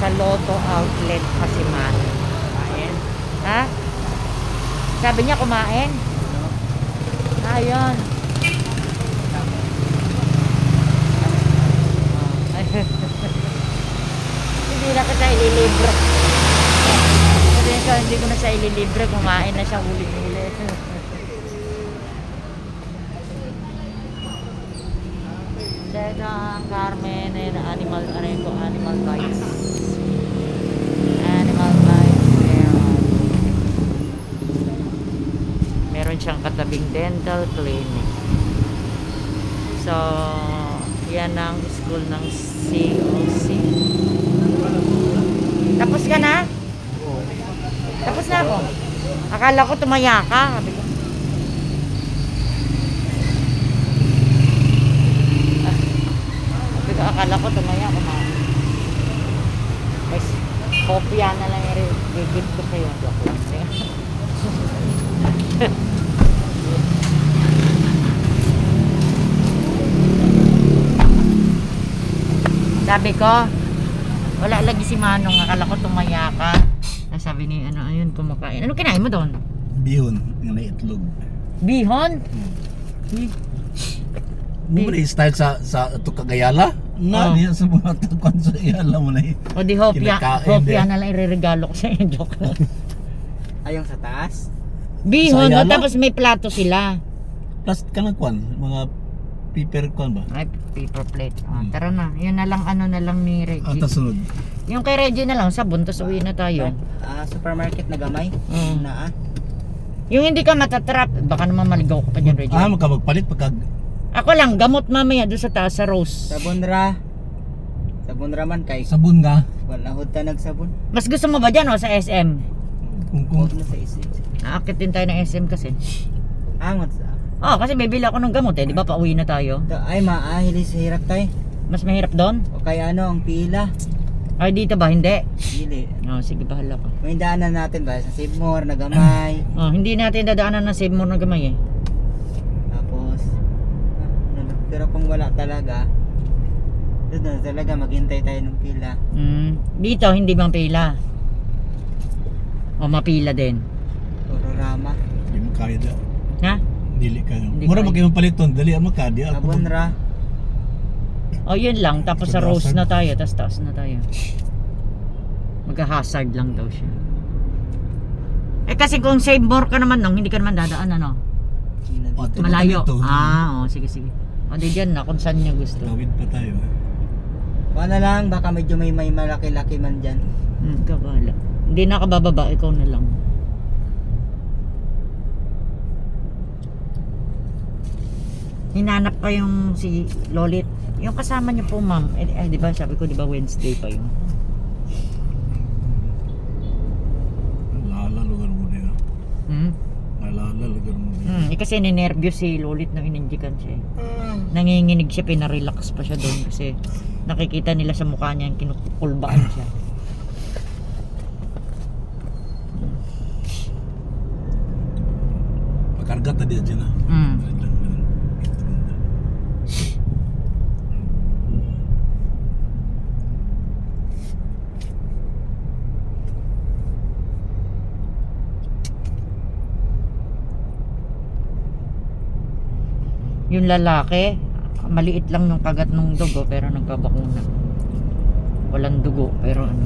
sa Lotto Outlet Kasiman. Kumain. Ha? Sabi niya kumain? Ayun. Hindi na kita ililibre. Hindi ko na siya ililibre. Kumain na siya huli-huli. Sega Carmen and animal bites. Animal bites. Meron siyang katabing dental clinic. So, yan ang school ng COC. Tapos ka na? Tapos na ako. Akala ko tumaya ka. Sabi ko. Akala ko tumaya ako na. Guys, kopya na lang i-give ko sa'yo. Joke lang sa'yo. Sabi ko, wala lagi si Manong. Akala ko tumaya ka. Sabi ni, ano, ayun, kumakain. Ano kinain mo doon? Bihon, yung naitlog. Bihon? Mo na style sa ito kagayala? Na niya sa mga takwan sa iyala mo na o di hopya na lang ireregalo ko sa inyo. Joke lang. Ayong sa taas? Bihon, o, tapos may plato sila. Plus ka na kwan, mga paper kwan ba? Ay, paper plate. Tara na, yun na lang, ano na lang ni Reggie. Sunod. Yung kay Reggie na lang, sabon, tapos uwi na tayo. Supermarket na gamay? Na Yung hindi ka matatrap, baka naman maligaw ka pa dyan, Reggie. Magpalit pagka. Ako lang, gamot mamaya doon sa taas sa Rose. Sabon man kay. Sabon nga. Wala hod ta nagsabon. Mas gusto mo ba dyan o sa SM? Kung sa SM. Aakitin tayo ng SM kasi. Angot sa. Kasi bibili ako ng gamot di ba? Pauwi na tayo. Ay maahilis hirap tayo. Mas mahirap doon? O kaya ano, ang pila. Ay dito ba? Hindi? Hindi. Sige, bahala ka. May daanan natin ba? Sa Sibmore, Nagamay. Hindi natin dadaanan na Sibmore na gamay Tapos, pero kung wala talaga, doon na talaga maghintay tayo ng pila. Dito, hindi bang pila? O mapila din? Tororama. Hindi mo kaya da. Ha? Dili ka. Mura magkayong paliton, dali ang makadya. Sabon ra. Yun lang, tapos sa Rose na tayo, tapos taas na tayo. Magka-hazard lang daw siya. Kasi kung save more ka naman nung, hindi ka naman dadaan malayo. Sige. Di dyan na, kung saan niya gusto. Tawid pa tayo. Paano lang, baka medyo may malaki-laki man dyan. Kabala. Hindi na kabababa, ikaw na lang. Hinanap ko yung si Lolit. Yung kasama niyo po, ma'am. Di ba sabi ko, di ba Wednesday pa yun? Lala lugar mo niya. Lala lugar mo niya. Kasi ninervyos si Lolit nang inindikan siya. Nanginginig siya, pinarelax pa siya doon kasi nakikita nila sa mukha niya kinukulbaan siya. Makarga tadi aja na. Yung lalaki, maliit lang yung kagat ng dugo pero nagkabakuna. Walang dugo pero ano.